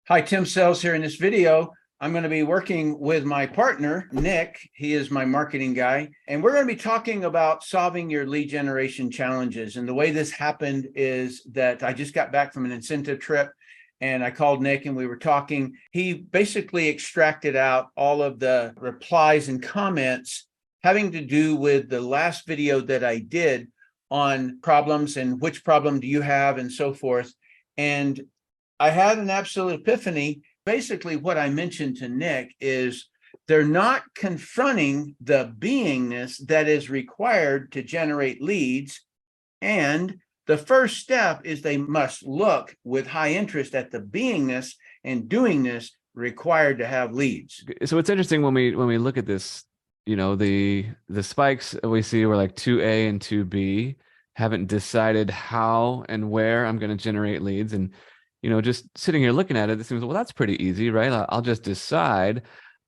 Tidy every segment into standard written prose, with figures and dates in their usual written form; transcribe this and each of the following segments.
Hi, Tim Sells here. In this video, I'm going to be working with my partner, Nick. He is my marketing guy, and we're going to be talking about solving your lead generation challenges. And the way this happened is that I just got back from an incentive trip and I called Nick and we were talking. He basically extracted out all of the replies and comments having to do with the last video that I did on problems and which problem do you have and so forth. And I had an absolute epiphany. Basically, what I mentioned to Nick is they're not confronting the beingness that is required to generate leads. And the first step is they must look with high interest at the beingness and doingness required to have leads. So it's interesting when we look at this, the spikes we see were like 2A and 2B, haven't decided how and where I'm going to generate leads. And just sitting here looking at it, it seems, well, that's pretty easy, right? I'll just decide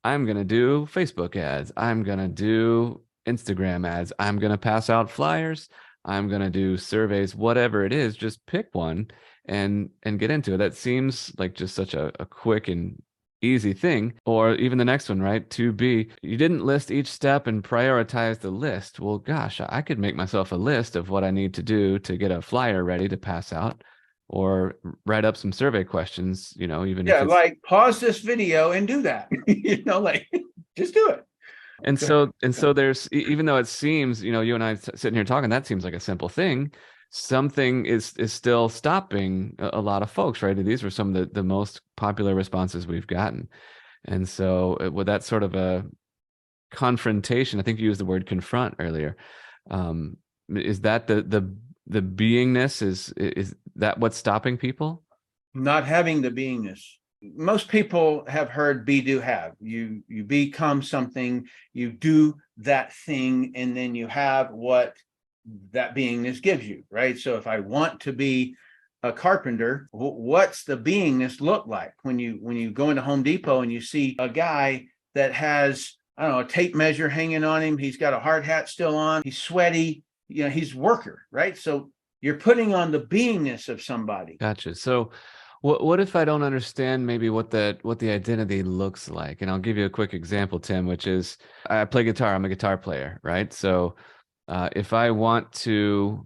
I'm going to do Facebook ads. I'm going to do Instagram ads. I'm going to pass out flyers. I'm going to do surveys, whatever it is, just pick one and get into it. That seems like just such a quick and easy thing. Or even the next one, right? 2B, you didn't list each step and prioritize the list. Well, gosh, I could make myself a list of what I need to do to get a flyer ready to pass out, or write up some survey questions, even if it's like pause this video and do that, just do it. And so there's, even though it seems, you and I sitting here talking, that seems like a simple thing. Something is still stopping a lot of folks, right? These were some of the most popular responses we've gotten. And so with that sort of a confrontation, I think you used the word confront earlier. Is that the beingness, is that what's stopping people? Not having the beingness. Most people have heard be, do, have. You become something, you do that thing, and then you have what that beingness gives you, right? So if I want to be a carpenter, what's the beingness look like? When you go into Home Depot and you see a guy that has, I don't know, a tape measure hanging on him, he's got a hard hat still on, he's sweaty, he's a worker, right? So you're putting on the beingness of somebody. Gotcha. So what if I don't understand maybe what the identity looks like? And I'll give you a quick example, Tim, which is I play guitar. I'm a guitar player, right? So if I want to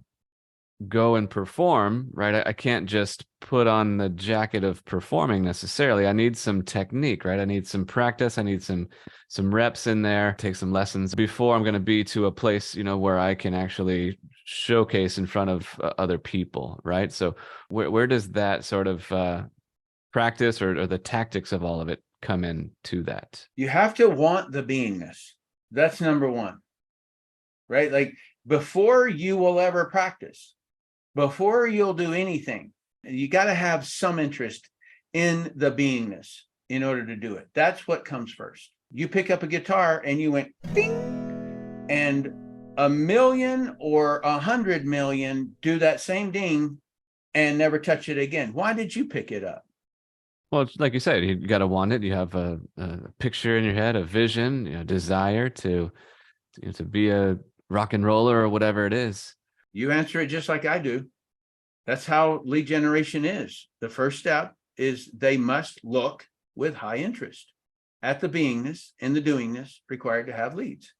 go and perform, right, I can't just put on the jacket of performing necessarily. I need some technique, right? I need some practice. I need some reps in there, take some lessons before I'm going to be to a place, where I can actually showcase in front of other people, right? So where does that sort of practice or the tactics of all of it come into that? You have to want the beingness. That's number one, right? Like before you will ever practice, before you'll do anything, you got to have some interest in the beingness in order to do it. That's what comes first. You pick up a guitar and you went ding, and 1,000,000 or 100,000,000 do that same ding and never touch it again. Why did you pick it up? Well, like you said, you got to want it. You have a picture in your head, a vision, desire to be a rock and roller or whatever it is. You answer it just like I do. That's how lead generation is. The first step is they must look with high interest at the beingness and the doingness required to have leads.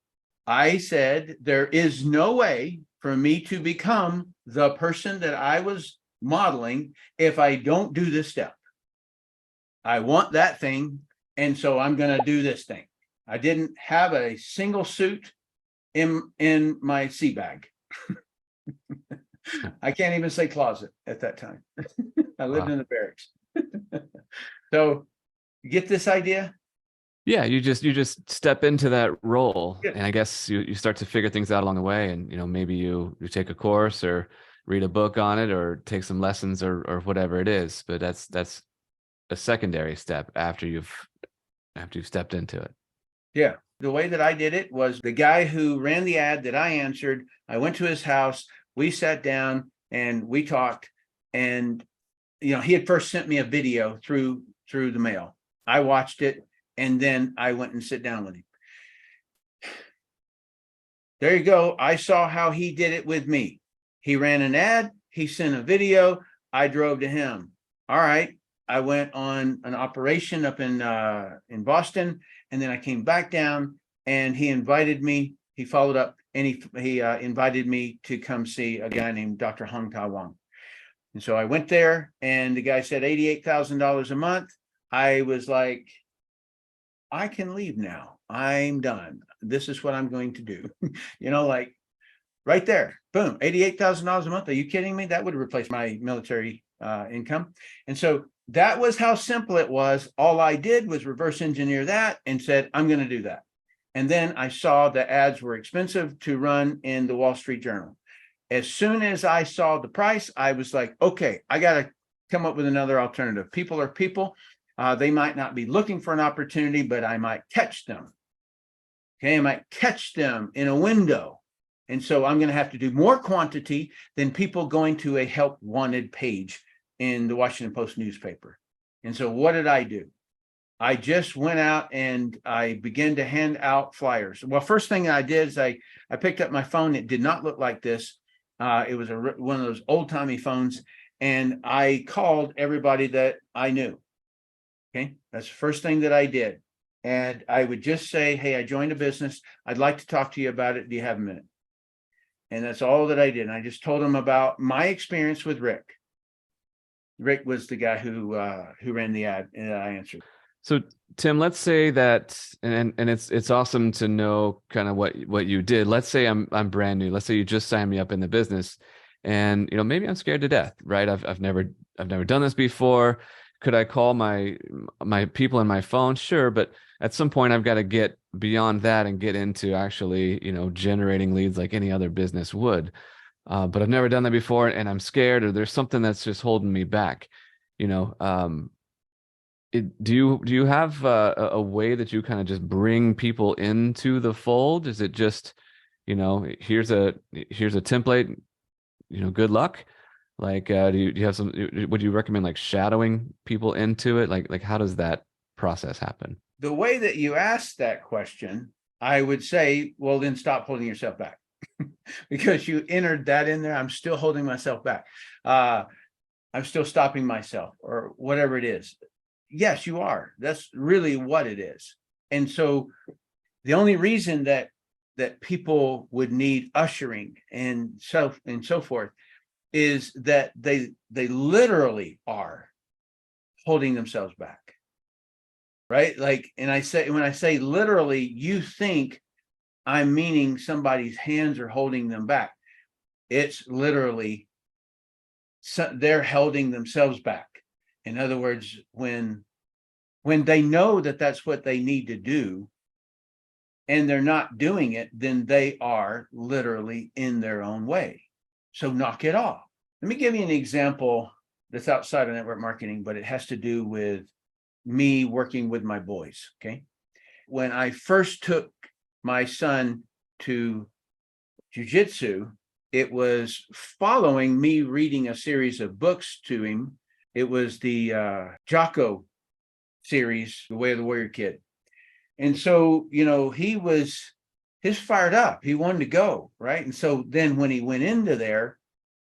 I said there is no way for me to become the person that I was modeling if I don't do this step. I want that thing, and so I'm going to do this thing. I didn't have a single suit in my sea bag. I can't even say closet at that time. I lived in the barracks. So you get this idea? Yeah, you just step into that role. Yeah. And I guess you start to figure things out along the way, and maybe you take a course or read a book on it or take some lessons or whatever it is, but that's a secondary step after you've stepped into it. Yeah. The way that I did it was the guy who ran the ad that I answered, I went to his house, we sat down and we talked, and he had first sent me a video through the mail. I watched it, and then I went and sit down with him. There you go. I saw how he did it with me. He ran an ad, he sent a video, I drove to him. All right, I went on an operation up in Boston, and then I came back down, and he invited me. He followed up, and he invited me to come see a guy named Dr. Hong Tai Wang. And so I went there, and the guy said $88,000 a month. I was like, I can leave now. I'm done. This is what I'm going to do. Like right there, boom, $88,000 a month. Are you kidding me? That would replace my military income. And so that was how simple it was. All I did was reverse engineer that and said, I'm going to do that. And then I saw the ads were expensive to run in the Wall Street Journal. As soon as I saw the price, I was like, okay, I got to come up with another alternative. People are people. They might not be looking for an opportunity, but I might catch them. Okay, I might catch them in a window. And so I'm going to have to do more quantity than people going to a help wanted page in the Washington Post newspaper. And so what did I do? I just went out and I began to hand out flyers. Well, first thing I did is I picked up my phone. It did not look like this. It was one of those old-timey phones. And I called everybody that I knew. Okay, that's the first thing that I did. And I would just say, hey, I joined a business. I'd like to talk to you about it. Do you have a minute? And that's all that I did. And I just told them about my experience with Rick. Rick was the guy who ran the ad, and I answered. So Tim, let's say that, and it's awesome to know kind of what you did. Let's say I'm brand new. Let's say you just signed me up in the business, and maybe I'm scared to death, right? I've never done this before. Could I call my people in my phone? Sure, but at some point I've got to get beyond that and get into actually, generating leads like any other business would. But I've never done that before, and I'm scared, or there's something that's just holding me back. Do you have a way that you kind of just bring people into the fold? Is it just, here's a template, good luck? Like, do you have some? Would you recommend like shadowing people into it? Like how does that process happen? The way that you asked that question, I would say, well, then stop holding yourself back. Because you entered that in there. I'm still holding myself back. I'm still stopping myself, or whatever it is. Yes, you are. That's really what it is. And so the only reason that people would need ushering and so forth is that they literally are holding themselves back. Right? Like, and when I say literally, you think I'm meaning somebody's hands are holding them back. It's literally they're holding themselves back. In other words, when they know that that's what they need to do and they're not doing it, then they are literally in their own way. So knock it off. Let me give you an example that's outside of network marketing, but it has to do with me working with my boys. Okay. When I first took my son to jiu-jitsu, it was following me reading a series of books to him. It was the Jocko series, The Way of the Warrior Kid. And so, he's fired up. He wanted to go, right? And so then when he went into there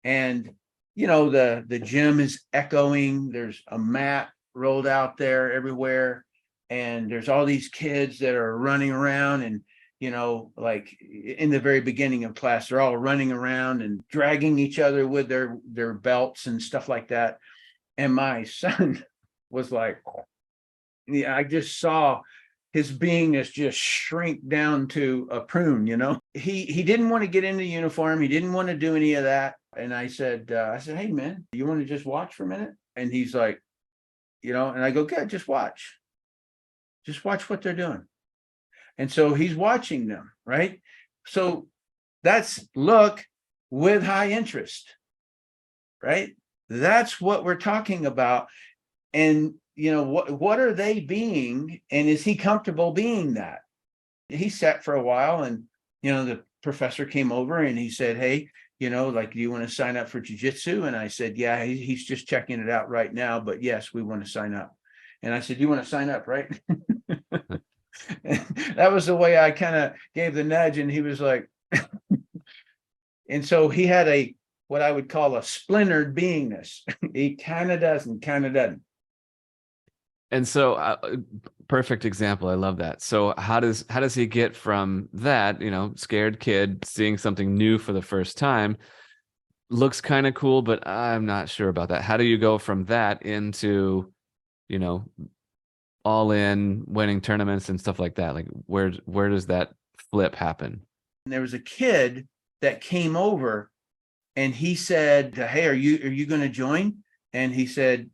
and, the gym is echoing, there's a mat rolled out there everywhere. And there's all these kids that are running around and, like in the very beginning of class, they're all running around and dragging each other with their belts and stuff like that. And my son was like, I just saw his beingness just shrink down to a prune, He didn't want to get into uniform. He didn't want to do any of that. And I said, hey, man, you want to just watch for a minute? And he's like, and I go, good, just watch. Just watch what they're doing. And so he's watching them, right? So that's look with high interest, right? That's what we're talking about. And, what are they being? And is he comfortable being that? He sat for a while and, the professor came over and he said, hey, like, do you want to sign up for jiu-jitsu? And I said, yeah, he's just checking it out right now. But yes, we want to sign up. And I said, you want to sign up, right? That was the way I kind of gave the nudge. And he was like, and so he had what I would call a splintered beingness. He kind of does and kind of doesn't. And so, perfect example. I love that. So how does he get from that, scared kid seeing something new for the first time, looks kind of cool, but I'm not sure about that. How do you go from that into, you know, all in winning tournaments and stuff like that? Like where does that flip happen? And there was a kid that came over and he said, "Hey, are you going to join?" And he said,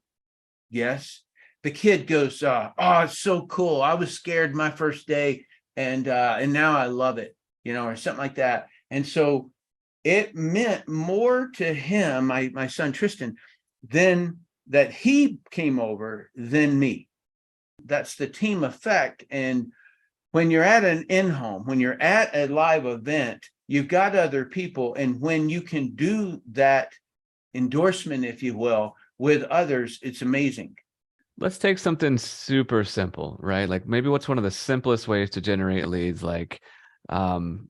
"Yes." The kid goes, "Oh, it's so cool. I was scared my first day, and now I love it," or something like that. And so it meant more to him, my son Tristan, than that he came over than me. That's the team effect. And when you're at an in-home, when you're at a live event, you've got other people. And when you can do that endorsement, if you will, with others, it's amazing. Let's take something super simple, right? Like maybe what's one of the simplest ways to generate leads, like um,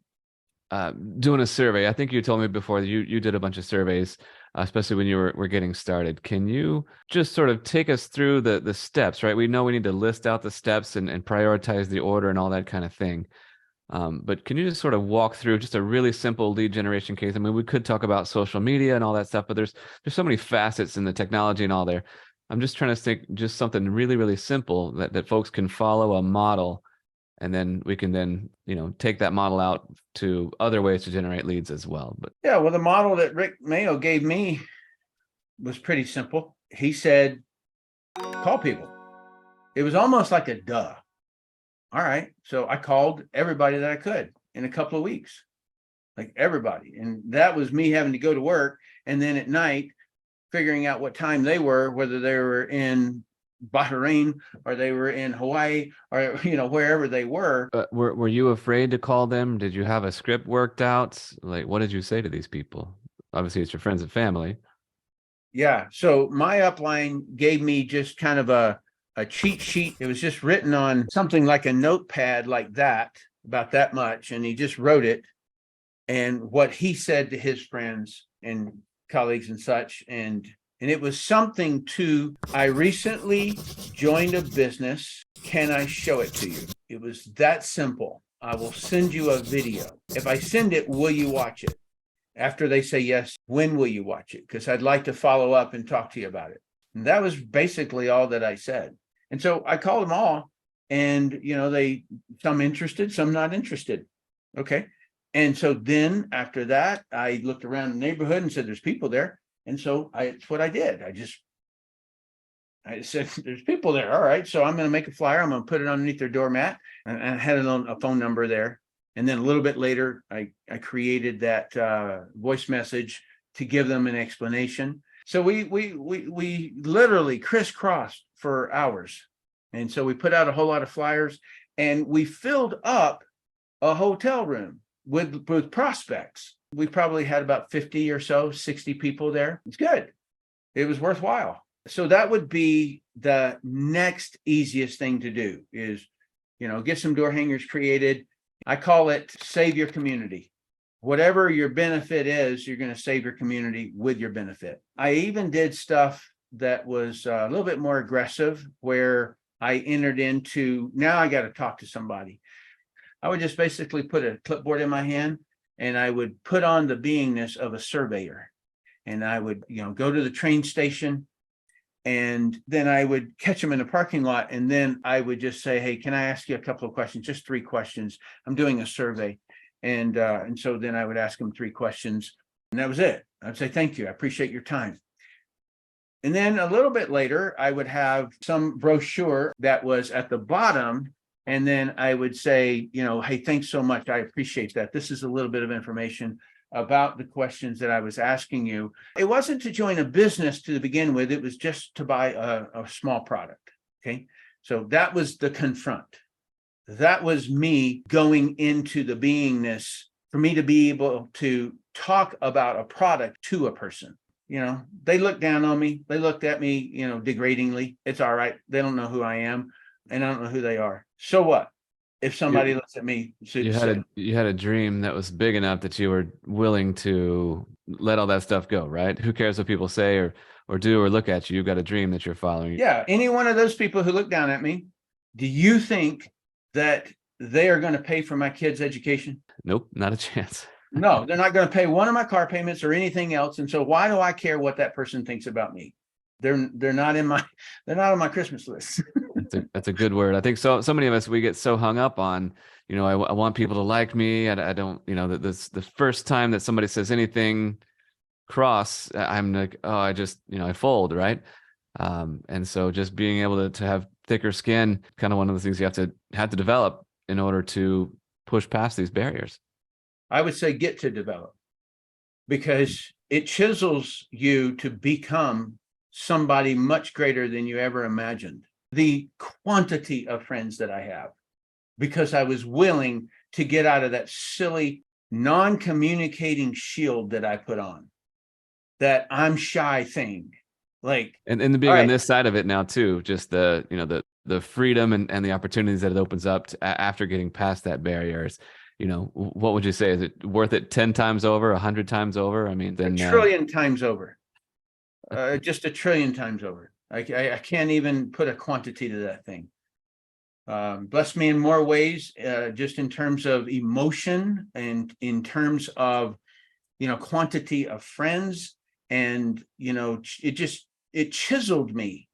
doing a survey. I think you told me before that you did a bunch of surveys, especially when you were getting started. Can you just sort of take us through the steps, right? We know we need to list out the steps and prioritize the order and all that kind of thing. But can you just sort of walk through just a really simple lead generation case? I mean, we could talk about social media and all that stuff, but there's so many facets in the technology and all there. I'm just trying to think just something really, really simple that folks can follow a model, and then we can then, take that model out to other ways to generate leads as well. But Yeah, well, the model that Rick Mayo gave me was pretty simple. He said, call people. It was almost like a duh. All right. So I called everybody that I could in a couple of weeks, like everybody. And that was me having to go to work. And then at night, figuring out what time they were, whether they were in Bahrain or they were in Hawaii or, wherever they were. were you afraid to call them? Did you have a script worked out? Like, what did you say to these people? Obviously, it's your friends and family. Yeah. So my upline gave me just kind of a cheat sheet. It was just written on something like a notepad like that, about that much. And he just wrote it and what he said to his friends and colleagues and such. And it was something to, I recently joined a business. Can I show it to you? It was that simple. I will send you a video. If I send it, will you watch it? After they say yes, when will you watch it? Because I'd like to follow up and talk to you about it. And that was basically all that I said. And so I called them all and, they, some interested, some not interested. Okay. And so then after that, I looked around the neighborhood and said, there's people there. And so it's what I did. I said, there's people there. All right. So I'm going to make a flyer. I'm going to put it underneath their doormat. And I had a phone number there. And then a little bit later, I created that voice message to give them an explanation. So we literally crisscrossed for hours. And so we put out a whole lot of flyers and we filled up a hotel room with prospects. We probably had about 50 or so, 60 people there. It's good. It was worthwhile. So that would be the next easiest thing to do is, get some door hangers created. I call it save your community. Whatever your benefit is, you're going to save your community with your benefit. I even did stuff that was a little bit more aggressive where I entered into, now I got to talk to somebody. I would just basically put a clipboard in my hand and I would put on the beingness of a surveyor. And I would, go to the train station and then I would catch them in the parking lot. And then I would just say, hey, can I ask you a couple of questions? Just 3 questions. I'm doing a survey. And so then I would ask them 3 questions and that was it. I'd say, thank you. I appreciate your time. And then a little bit later, I would have some brochure that was at the bottom. And then I would say, hey, thanks so much. I appreciate that. This is a little bit of information about the questions that I was asking you. It wasn't to join a business to begin with. It was just to buy a small product. Okay. So that was the confront. That was me going into the beingness for me to be able to talk about a product to a person. They looked down on me. They looked at me, degradingly. It's all right. They don't know who I am and I don't know who they are. So what? if somebody looks at me. You had a dream that was big enough that you were willing to let all that stuff go, right? Who cares what people say or do or look at you? You've got a dream that you're following. Yeah, any one of those people who look down at me, do you think that they are going to pay for my kids' education? Nope, not a chance. No, they're not going to pay one of my car payments or anything else. And so why do I care what that person thinks about me? They're not on my Christmas list. That's a good word. I think so many of us, we get so hung up on, I want people to like me. I don't, this the first time that somebody says anything cross, I'm like, oh, I just, I fold, right? And so just being able to have thicker skin, kind of one of the things you have to develop in order to push past these barriers. I would say get to develop, because it chisels you to become somebody much greater than you ever imagined. The quantity of friends that I have, because I was willing to get out of that silly non-communicating shield that I put on, that I'm shy thing. Like, and being on this side of it now too, just the freedom and the opportunities that it opens up after getting past that barriers. What would you say? Is it worth it 10 times over, 100 times over? I mean, then a trillion times over, just a trillion times over. I can't even put a quantity to that thing. Blessed me in more ways, just in terms of emotion and in terms of, quantity of friends. And, it chiseled me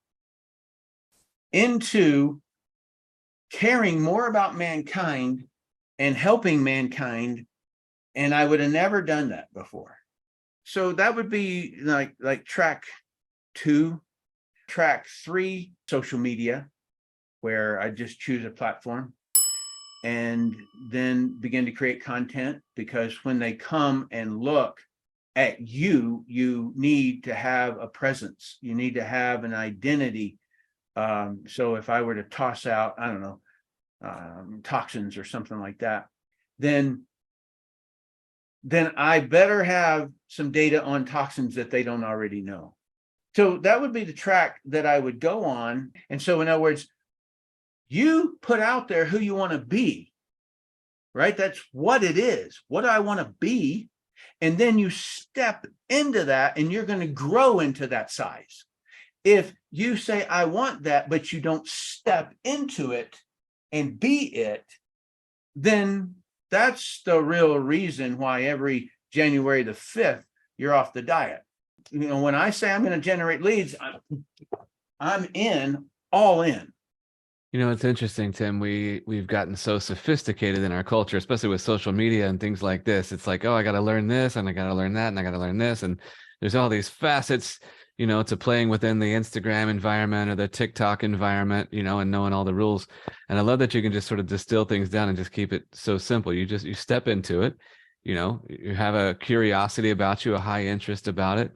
into caring more about mankind and helping mankind. And I would have never done that before. So that would be like track 2. Track 3, social media, where I just choose a platform and then begin to create content, because when they come and look at you, you need to have a presence. You need to have an identity. So if I were to toss out, I don't know, toxins or something like that, then I better have some data on toxins that they don't already know. So that would be the track that I would go on. And so in other words, you put out there who you want to be, right? That's what it is. What do I want to be? And then you step into that and you're going to grow into that size. If you say, I want that, but you don't step into it and be it, then that's the real reason why every January the 5th, you're off the diet. When I say I'm going to generate leads, I'm all in. It's interesting, Tim. We've gotten so sophisticated in our culture, especially with social media and things like this. It's like, oh, I got to learn this and I got to learn that and I got to learn this. And there's all these facets, to playing within the Instagram environment or the TikTok environment, and knowing all the rules. And I love that you can just sort of distill things down and just keep it so simple. You step into it, you have a curiosity about you, a high interest about it,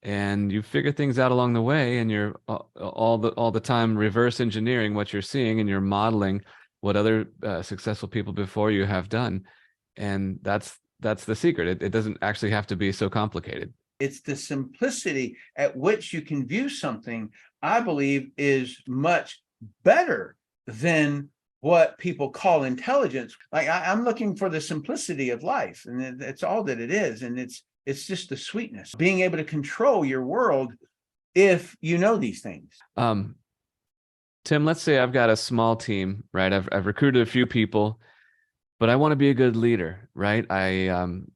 and you figure things out along the way, and you're all the time reverse engineering what you're seeing, and you're modeling what other successful people before you have done. And that's the secret. It doesn't actually have to be so complicated. It's the simplicity at which you can view something, I believe, is much better than what people call intelligence. Like I'm looking for the simplicity of life, and that's all that it is. And it's just the sweetness, being able to control your world if you know these things. Tim, let's say I've got a small team, right? I've recruited a few people, but I want to be a good leader, right? I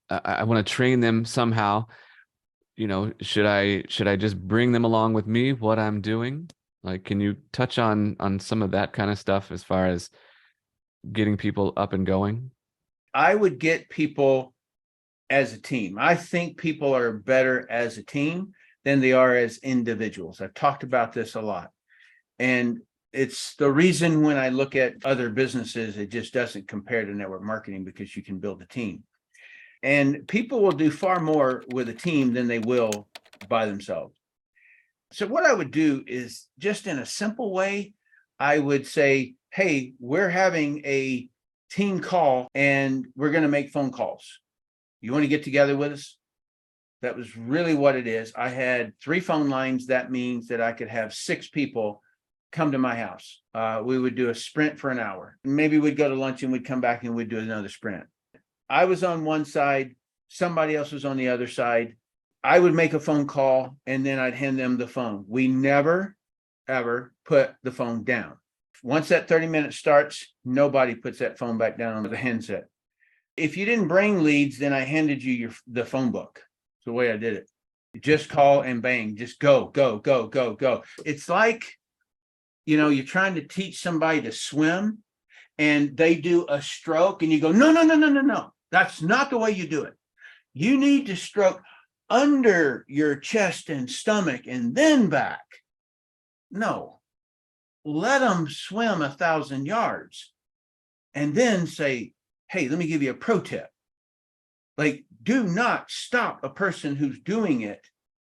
want to train them somehow. Should I just bring them along with me, what I'm doing? Like, can you touch on some of that kind of stuff as far as getting people up and going? I would get people as a team. I think people are better as a team than they are as individuals. I've talked about this a lot. And it's the reason when I look at other businesses, it just doesn't compare to network marketing, because you can build a team. And people will do far more with a team than they will by themselves. So what I would do is, just in a simple way, I would say, hey, we're having a team call and we're going to make phone calls. You want to get together with us? That was really what it is. I had 3 phone lines. That means that I could have 6 people come to my house. We would do a sprint for an hour. Maybe we'd go to lunch and we'd come back and we'd do another sprint. I was on one side, somebody else was on the other side. I would make a phone call and then I'd hand them the phone. We never, ever put the phone down. Once that 30 minutes starts, nobody puts that phone back down on the handset. If you didn't bring leads, then I handed you the phone book. It's the way I did it. Just call and bang, just go, go, go, go, go. It's like, you're trying to teach somebody to swim and they do a stroke and you go, no, no, no, no, no, no. That's not the way you do it. You need to stroke under your chest and stomach and then back. No, let them swim 1,000 yards and then say, hey, let me give you a pro tip. Like, do not stop a person who's doing it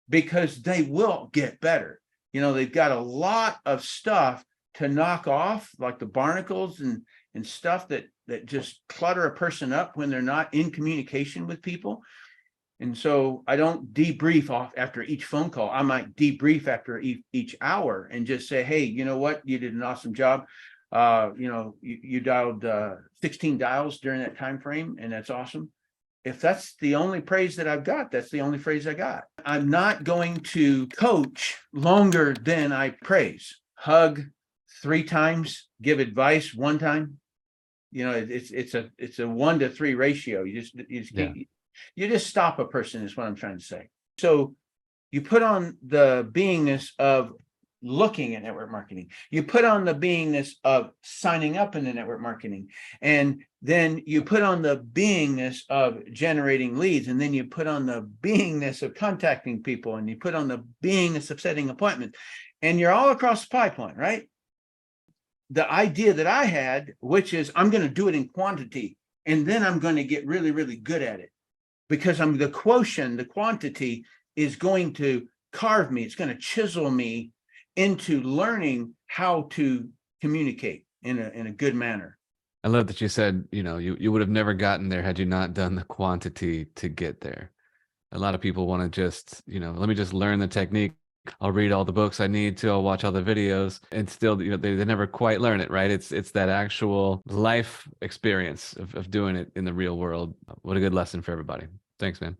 because they will get better. They've got a lot of stuff to knock off, like the barnacles and stuff that just clutter a person up when they're not in communication with people. And so I don't debrief off after each phone call. I might debrief after each hour and just say, hey, you know what? You did an awesome job. You dialed 16 dials during that time frame, and that's awesome. If that's the only praise that I've got, that's the only praise I got. I'm not going to coach longer than I praise. Hug 3 times, give advice 1 time. It's a 1 to 3 ratio. You just stop a person is what I'm trying to say. So you put on the beingness of looking at network marketing. You put on the beingness of signing up in the network marketing. And then you put on the beingness of generating leads. And then you put on the beingness of contacting people. And you put on the beingness of setting appointments. And you're all across the pipeline, right? The idea that I had, which is I'm going to do it in quantity. And then I'm going to get really, really good at it. Because I'm the quotient, the quantity is going to carve me. It's going to chisel me into learning how to communicate in a good manner. I love that you said, you would have never gotten there had you not done the quantity to get there. A lot of people want to just, let me just learn the technique. I'll read all the books I need to, I'll watch all the videos, and still, they never quite learn it, right? It's that actual life experience of doing it in the real world. What a good lesson for everybody. Thanks, man.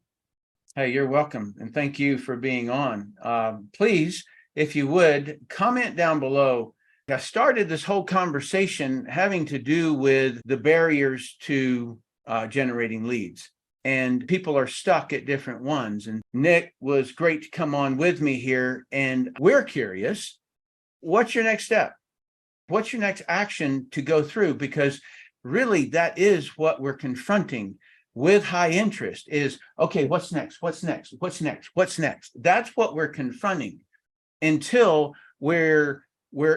Hey, you're welcome. And thank you for being on. Please, if you would, comment down below. I started this whole conversation having to do with the barriers to generating leads. And people are stuck at different ones. And Nick was great to come on with me here. And we're curious, what's your next step? What's your next action to go through? Because really, that is what we're confronting with high interest is, okay, what's next? What's next? What's next? What's next? That's what we're confronting until we're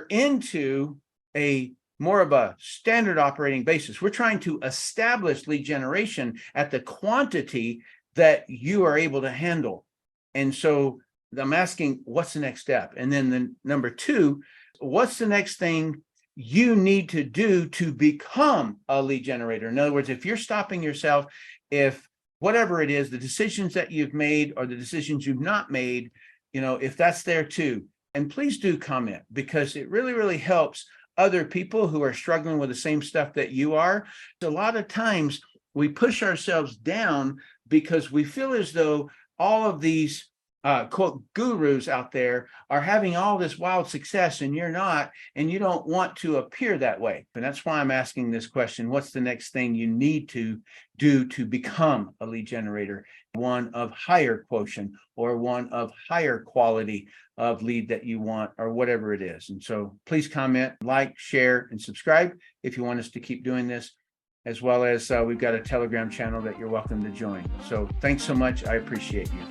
into a more of a standard operating basis. We're trying to establish lead generation at the quantity that you are able to handle. And so I'm asking, what's the next step? And then the number 2, what's the next thing you need to do to become a lead generator? In other words, if you're stopping yourself, if whatever it is, the decisions that you've made or the decisions you've not made, if that's there too. And please do comment, because it really, really helps other people who are struggling with the same stuff that you are. A lot of times we push ourselves down because we feel as though all of these quote gurus out there are having all this wild success and you're not, and you don't want to appear that way. And that's why I'm asking this question. What's the next thing you need to do to become a lead generator, one of higher quotient or one of higher quality of lead that you want, or whatever it is? And so please comment, like, share, and subscribe if you want us to keep doing this, as well as we've got a Telegram channel that you're welcome to join. So thanks so much. I appreciate you.